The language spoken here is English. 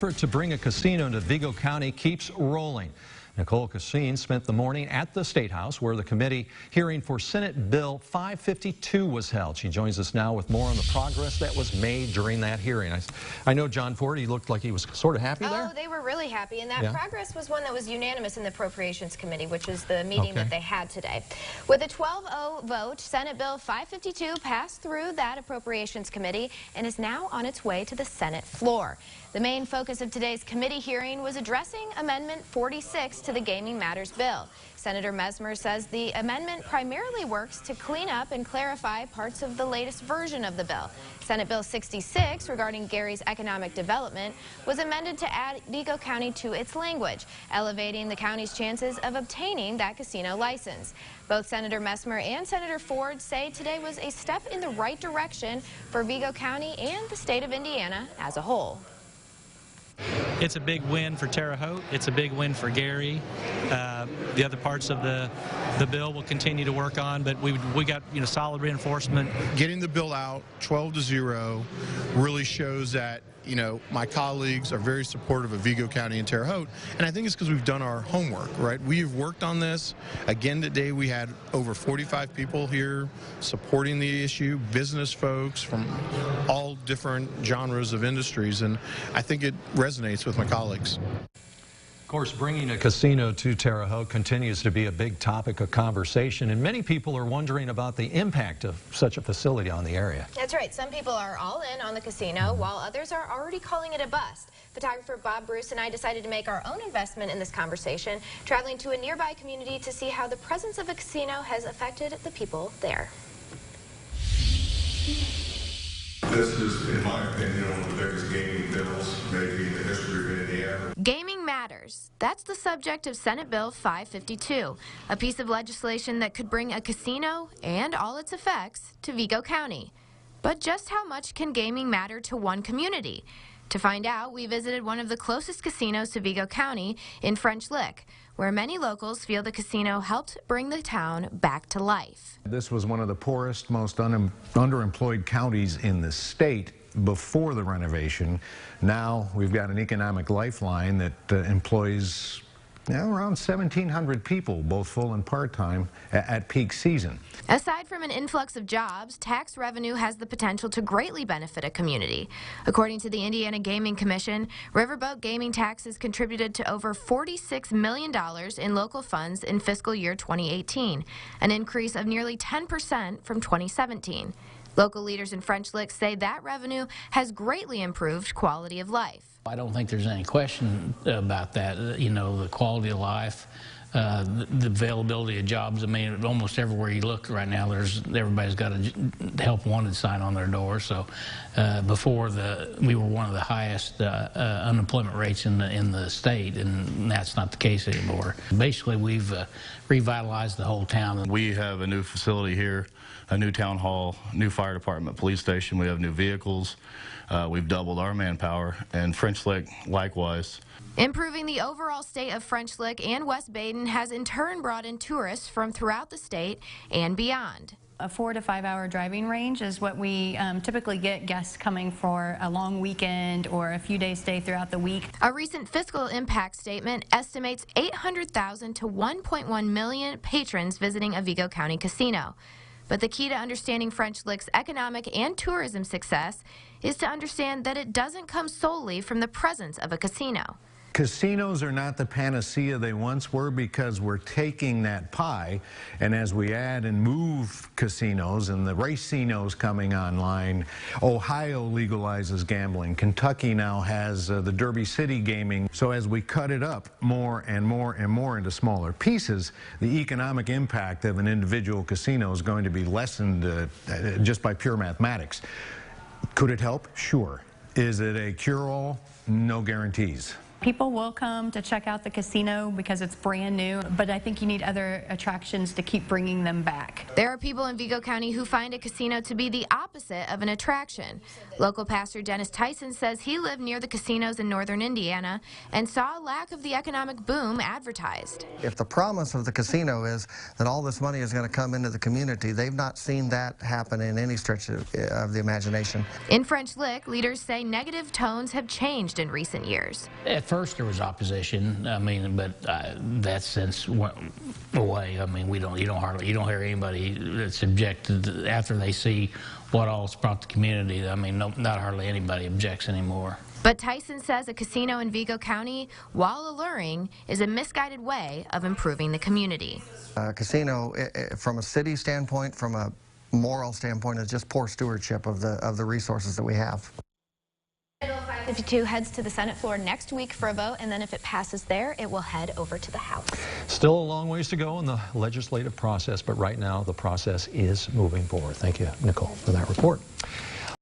Effort to bring a casino to Vigo County keeps rolling. Nicole spent the morning at the State House where the committee hearing for Senate Bill 552 was held. She joins us now with more on the progress that was made during that hearing. I know John Ford, he looked like he was sort of happy there. Oh, they were really happy, and that progress was one that was unanimous in the Appropriations Committee, which is the meeting that they had today. With a 12-0 vote, Senate Bill 552 passed through that Appropriations Committee and is now on its way to the Senate floor. The main focus of today's committee hearing was addressing Amendment 46 to the Gaming Matters bill. Senator Messmer says the amendment primarily works to clean up and clarify parts of the latest version of the bill. Senate Bill 66, regarding Gary's economic development, was amended to add Vigo County to its language, elevating the county's chances of obtaining that casino license. Both Senator Messmer and Senator Ford say today was a step in the right direction for Vigo County and the state of Indiana as a whole. It's a big win for Terre Haute. It's a big win for Gary. The other parts of the bill we'll continue to work on, but we got solid reinforcement. Getting the bill out 12-0 really shows that my colleagues are very supportive of Vigo County and Terre Haute, and I think it's because we've done our homework, right? We've worked on this. Again today we had over 45 people here supporting the issue, business folks from all different genres of industries, and I think it resonates with my colleagues. Of course, bringing a casino to Terre Haute continues to be a big topic of conversation, and many people are wondering about the impact of such a facility on the area. That's right. Some people are all in on the casino, while others are already calling it a bust. Photographer Bob Bruce and I decided to make our own investment in this conversation, traveling to a nearby community to see how the presence of a casino has affected the people there. This is, in my opinion, one of the biggest gaming bills maybe in the history of Indiana. Gaming matters. That's the subject of Senate Bill 552, a piece of legislation that could bring a casino and all its effects to Vigo County. But just how much can gaming matter to one community? To find out, we visited one of the closest casinos to Vigo County in French Lick, where many locals feel the casino helped bring the town back to life. This was one of the poorest, most underemployed counties in the state before the renovation. Now we've got an economic lifeline that employs around 1,700 people, both full and part-time, at peak season. Aside from an influx of jobs, tax revenue has the potential to greatly benefit a community. According to the Indiana Gaming Commission, riverboat gaming taxes contributed to over $46 million in local funds in fiscal year 2018, an increase of nearly 10% from 2017. Local leaders in French Lick say that revenue has greatly improved quality of life. I don't think there's any question about that. The quality of life, the availability of jobs. I mean, almost everywhere you look right now, everybody's got a help wanted sign on their door. So before we were one of the highest unemployment rates in the state, and that's not the case anymore. Basically, we've revitalized the whole town. We have a new facility here, a new town hall, new fire department, police station. We have new vehicles. We've doubled our manpower, and French Lick likewise. Improving the overall state of French Lick and West Baden has in turn brought in tourists from throughout the state and beyond. A 4 to 5 hour driving range is what we typically get guests coming for a long weekend or a few days stay throughout the week. A recent fiscal impact statement estimates 800,000 to 1.1 million patrons visiting a Vigo County casino. But the key to understanding French Lick's economic and tourism success is to understand that it doesn't come solely from the presence of a casino. Casinos are not the panacea they once were because we're taking that pie, and as we add and move casinos and the racinos coming online, Ohio legalizes gambling, Kentucky now has the Derby City gaming. So as we cut it up more and more and more into smaller pieces, the economic impact of an individual casino is going to be lessened just by pure mathematics. Could it help? Sure. Is it a cure-all? No guarantees. People will come to check out the casino because it's brand new, but I think you need other attractions to keep bringing them back. There are people in Vigo County who find a casino to be the opposite of an attraction. Local pastor Dennis Tyson says he lived near the casinos in northern Indiana and saw a lack of the economic boom advertised. If the promise of the casino is that all this money is going to come into the community, they've not seen that happen in any stretch of the imagination. In French Lick, leaders say negative tones have changed in recent years. At first there was opposition, I mean, but that since went away. I mean, you don't hear anybody that's objected after they see what all it's brought the community. I mean, not hardly anybody objects anymore. But Tyson says a casino in Vigo County, while alluring, is a misguided way of improving the community. A casino, from a city standpoint, from a moral standpoint, is just poor stewardship of the resources that we have. Bill 552 heads to the Senate floor next week for a vote, and then if it passes there, it will head over to the House. Still a long ways to go in the legislative process, but right now the process is moving forward. Thank you, Nicole, for that report.